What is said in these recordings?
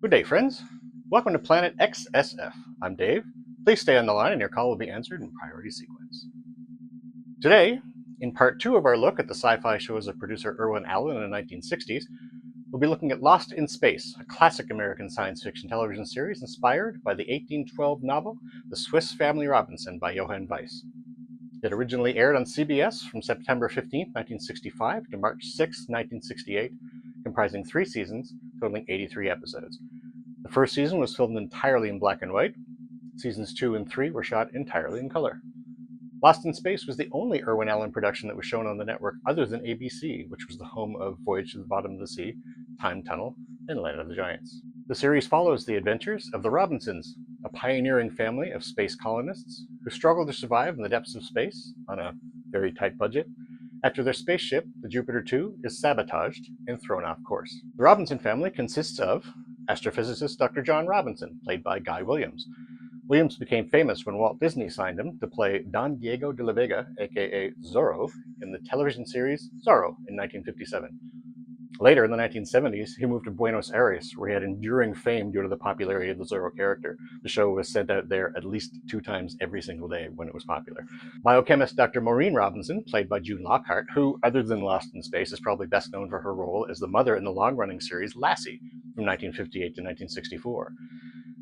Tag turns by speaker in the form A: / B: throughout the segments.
A: Good day, friends. Welcome to Planet XSF. I'm Dave. Please stay on the line and your call will be answered in priority sequence. Today, in part 2 of our look at the sci-fi shows of producer Irwin Allen in the 1960s, we'll be looking at Lost in Space, a classic American science fiction television series inspired by the 1812 novel The Swiss Family Robinson by Johann Weiss. It originally aired on CBS from September 15, 1965 to March 6, 1968, comprising 3 seasons, totaling 83 episodes. The first season was filmed entirely in black and white. Seasons 2 and 3 were shot entirely in color. Lost in Space was the only Irwin Allen production that was shown on the network other than ABC, which was the home of Voyage to the Bottom of the Sea, Time Tunnel, and Land of the Giants. The series follows the adventures of the Robinsons, a pioneering family of space colonists who struggle to survive in the depths of space on a very tight budget after their spaceship, the Jupiter 2, is sabotaged and thrown off course. The Robinson family consists of astrophysicist Dr. John Robinson, played by Guy Williams. Williams became famous when Walt Disney signed him to play Don Diego de la Vega, aka Zorro, in the television series Zorro in 1957. Later, in the 1970s, he moved to Buenos Aires, where he had enduring fame due to the popularity of the Zorro character. The show was sent out there at least 2 times every single day when it was popular. Biochemist Dr. Maureen Robinson, played by June Lockhart, who, other than Lost in Space, is probably best known for her role as the mother in the long-running series Lassie from 1958 to 1964.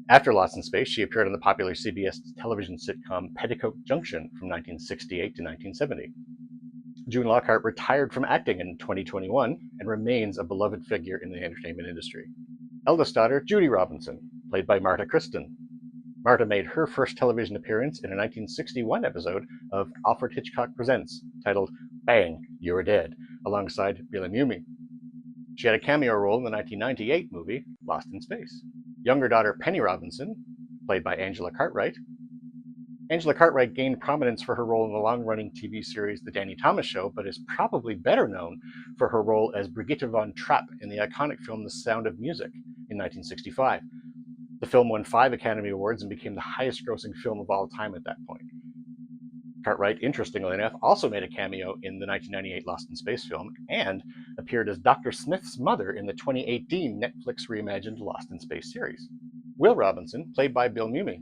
A: After Lost in Space, she appeared on the popular CBS television sitcom Petticoat Junction from 1968 to 1970. June Lockhart retired from acting in 2021 and remains a beloved figure in the entertainment industry. Eldest daughter, Judy Robinson, played by Marta Kristen. Marta made her first television appearance in a 1961 episode of Alfred Hitchcock Presents, titled Bang, You're Dead, alongside Billy Mumy. She had a cameo role in the 1998 movie Lost in Space. Younger daughter, Penny Robinson, played by Angela Cartwright. Angela Cartwright gained prominence for her role in the long-running TV series The Danny Thomas Show, but is probably better known for her role as Brigitte von Trapp in the iconic film The Sound of Music in 1965. The film won 5 Academy Awards and became the highest-grossing film of all time at that point. Cartwright, interestingly enough, also made a cameo in the 1998 Lost in Space film and appeared as Dr. Smith's mother in the 2018 Netflix reimagined Lost in Space series. Will Robinson, played by Bill Mumy.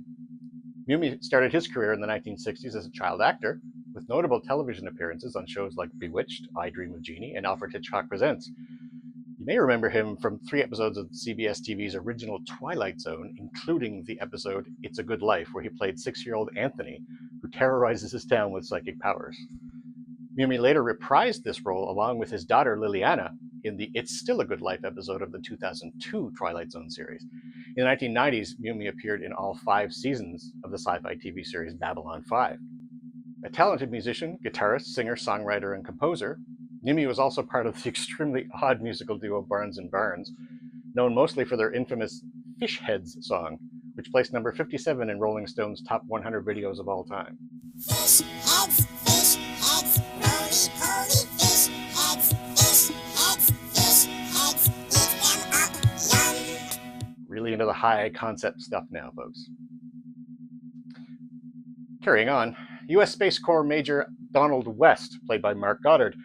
A: Mumy started his career in the 1960s as a child actor, with notable television appearances on shows like Bewitched, I Dream of Jeannie, and Alfred Hitchcock Presents. You may remember him from 3 episodes of CBS TV's original Twilight Zone, including the episode It's a Good Life, where he played 6-year-old Anthony, who terrorizes his town with psychic powers. Mumy later reprised this role along with his daughter Liliana in the It's Still a Good Life episode of the 2002 Twilight Zone series. In the 1990s, Mumy appeared in all 5 seasons of the sci-fi TV series Babylon 5. A talented musician, guitarist, singer, songwriter, and composer, Mumy was also part of the extremely odd musical duo Barnes and Barnes, known mostly for their infamous Fish Heads song, which placed number 57 in Rolling Stone's top 100 videos of all time.
B: Fish heads, roly-poly fish heads, eat them up, yum.
A: Really into the high concept stuff now, folks. Carrying on, U.S. Space Corps Major Donald West, played by Mark Goddard.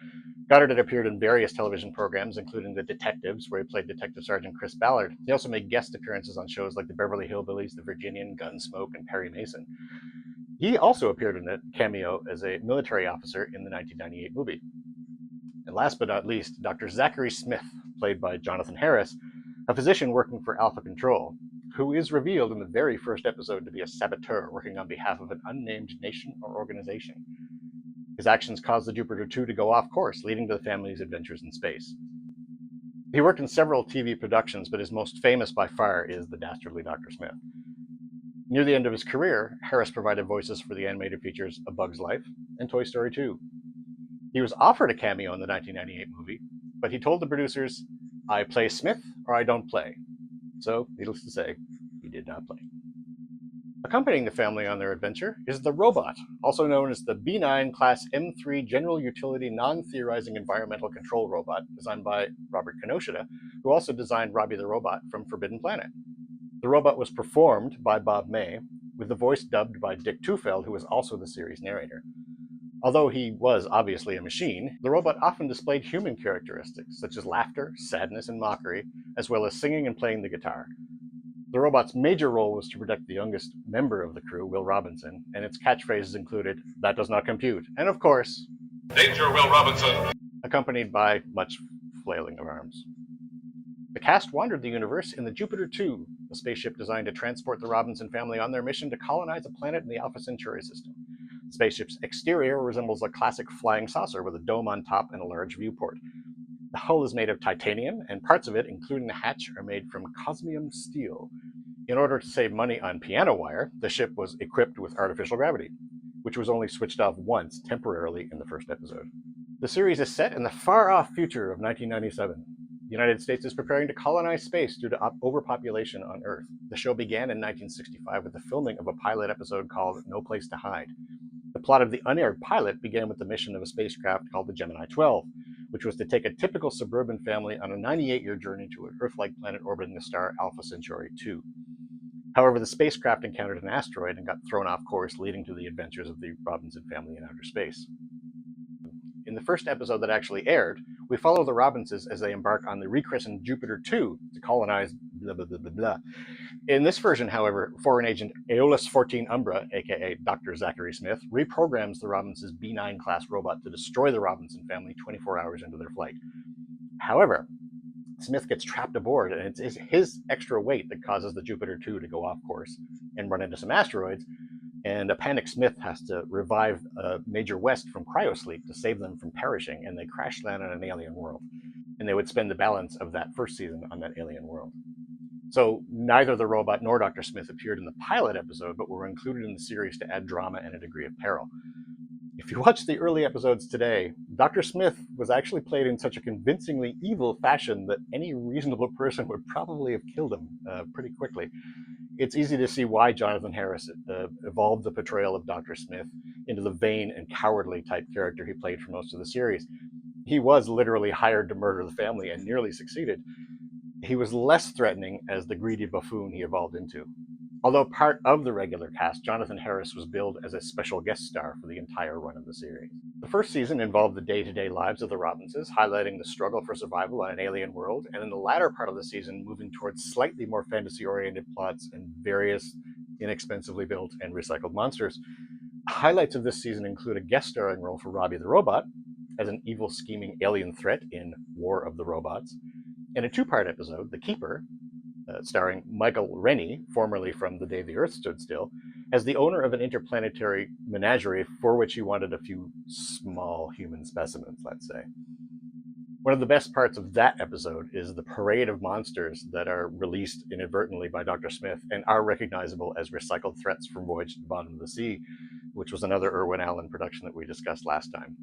A: Goddard had appeared in various television programs, including The Detectives, where he played Detective Sergeant Chris Ballard. He also made guest appearances on shows like The Beverly Hillbillies, The Virginian, Gunsmoke, and Perry Mason. He also appeared in a cameo as a military officer in the 1998 movie. And last but not least, Dr. Zachary Smith, played by Jonathan Harris, a physician working for Alpha Control, who is revealed in the very first episode to be a saboteur working on behalf of an unnamed nation or organization. His actions caused the Jupiter 2 to go off course, leading to the family's adventures in space. He worked in several TV productions, but his most famous by far is The Dastardly Dr. Smith. Near the end of his career, Harris provided voices for the animated features A Bug's Life and Toy Story 2. He was offered a cameo in the 1998 movie, but he told the producers, "I play Smith or I don't play." So, needless to say, he did not play. Accompanying the family on their adventure is the robot, also known as the B9 Class M3 General Utility Non-Theorizing Environmental Control Robot, designed by Robert Kinoshita, who also designed Robbie the Robot from Forbidden Planet. The robot was performed by Bob May, with the voice dubbed by Dick Tufeld, who was also the series narrator. Although he was obviously a machine, the robot often displayed human characteristics, such as laughter, sadness, and mockery, as well as singing and playing the guitar. The robot's major role was to protect the youngest member of the crew, Will Robinson, and its catchphrases included, "That does not compute," and of course,
C: "Danger, Will Robinson!"
A: accompanied by much flailing of arms. The cast wandered the universe in the Jupiter 2, a spaceship designed to transport the Robinson family on their mission to colonize a planet in the Alpha Centauri system. The spaceship's exterior resembles a classic flying saucer with a dome on top and a large viewport. The hull is made of titanium, and parts of it, including the hatch, are made from cosmium steel. In order to save money on piano wire, the ship was equipped with artificial gravity, which was only switched off once temporarily in the first episode. The series is set in the far-off future of 1997. The United States is preparing to colonize space due to overpopulation on Earth. The show began in 1965 with the filming of a pilot episode called No Place to Hide. The plot of the unaired pilot began with the mission of a spacecraft called the Gemini 12, which was to take a typical suburban family on a 98-year journey to an Earth-like planet orbiting the star Alpha Centauri 2. However, the spacecraft encountered an asteroid and got thrown off course, leading to the adventures of the Robinson family in outer space. In the first episode that actually aired, we follow the Robinsons as they embark on the rechristened Jupiter 2 to colonize blah, blah, blah, blah, blah. In this version, however, foreign agent Aeolus 14 Umbra, aka Dr. Zachary Smith, reprograms the Robinsons' B9 class robot to destroy the Robinson family 24 hours into their flight. However, Smith gets trapped aboard, and it's his extra weight that causes the Jupiter 2 to go off course and run into some asteroids, and a panicked Smith has to revive Major West from cryosleep to save them from perishing, and they crash land on an alien world. And they would spend the balance of that first season on that alien world. So neither the robot nor Dr. Smith appeared in the pilot episode, but were included in the series to add drama and a degree of peril. If you watch the early episodes today, Dr. Smith was actually played in such a convincingly evil fashion that any reasonable person would probably have killed him pretty quickly. It's easy to see why Jonathan Harris evolved the portrayal of Dr. Smith into the vain and cowardly type character he played for most of the series. He was literally hired to murder the family and nearly succeeded. He was less threatening as the greedy buffoon he evolved into. Although part of the regular cast, Jonathan Harris was billed as a special guest star for the entire run of the series. The first season involved the day-to-day lives of the Robinsons, highlighting the struggle for survival on an alien world, and in the latter part of the season, moving towards slightly more fantasy-oriented plots and various inexpensively built and recycled monsters. Highlights of this season include a guest starring role for Robbie the Robot, as an evil, scheming alien threat in War of the Robots, and a two-part episode, The Keeper, starring Michael Rennie, formerly from The Day the Earth Stood Still, as the owner of an interplanetary menagerie for which he wanted a few small human specimens, let's say. One of the best parts of that episode is the parade of monsters that are released inadvertently by Dr. Smith and are recognizable as recycled threats from Voyage to the Bottom of the Sea, which was another Irwin Allen production that we discussed last time.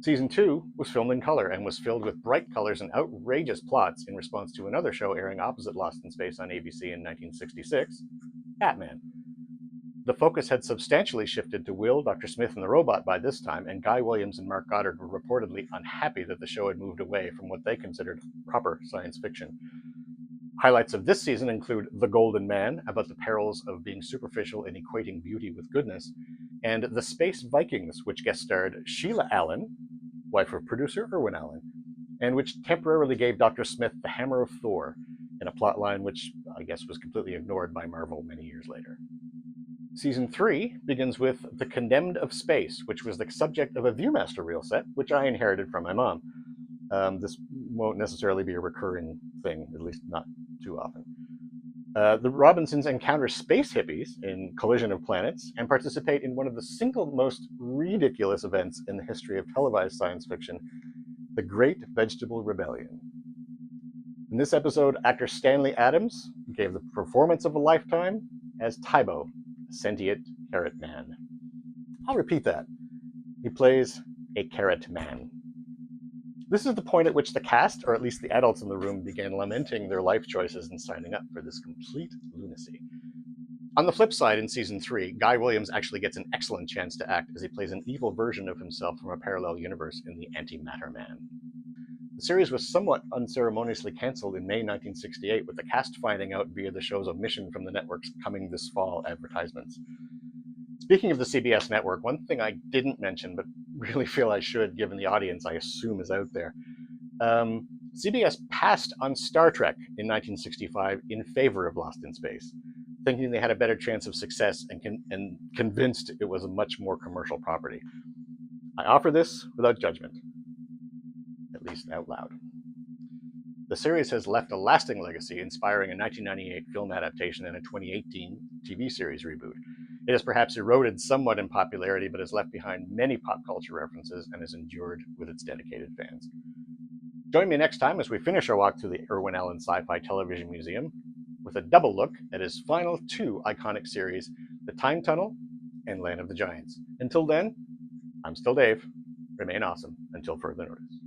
A: Season 2 was filmed in color and was filled with bright colors and outrageous plots in response to another show airing opposite Lost in Space on ABC in 1966, Batman. The focus had substantially shifted to Will, Dr. Smith, and the robot by this time, and Guy Williams and Mark Goddard were reportedly unhappy that the show had moved away from what they considered proper science fiction. Highlights of this season include The Golden Man, about the perils of being superficial and equating beauty with goodness, and The Space Vikings, which guest starred Sheila Allen, wife of producer Irwin Allen, and which temporarily gave Dr. Smith the Hammer of Thor, in a plotline which I guess was completely ignored by Marvel many years later. Season 3 begins with The Condemned of Space, which was the subject of a Viewmaster reel set, which I inherited from my mom. This won't necessarily be a recurring thing, at least not too often. The Robinsons encounter space hippies in Collision of Planets and participate in one of the single most ridiculous events in the history of televised science fiction, the Great Vegetable Rebellion. In this episode, actor Stanley Adams gave the performance of a lifetime as Tybo, a sentient carrot man. I'll repeat that. He plays a carrot man. This is the point at which the cast, or at least the adults in the room, began lamenting their life choices and signing up for this complete lunacy. On the flip side, in Season 3, Guy Williams actually gets an excellent chance to act as he plays an evil version of himself from a parallel universe in The Antimatter Man. The series was somewhat unceremoniously cancelled in May 1968, with the cast finding out via the show's omission from the network's Coming This Fall advertisements. Speaking of the CBS network, one thing I didn't mention, but really feel I should, given the audience I assume is out there. CBS passed on Star Trek in 1965 in favor of Lost in Space, thinking they had a better chance of success and convinced it was a much more commercial property. I offer this without judgment, at least out loud. The series has left a lasting legacy, inspiring a 1998 film adaptation and a 2018 TV series reboot. It has perhaps eroded somewhat in popularity, but has left behind many pop culture references and has endured with its dedicated fans. Join me next time as we finish our walk through the Irwin Allen Sci-Fi Television Museum with a double look at his final two iconic series, The Time Tunnel and Land of the Giants. Until then, I'm still Dave. Remain awesome until further notice.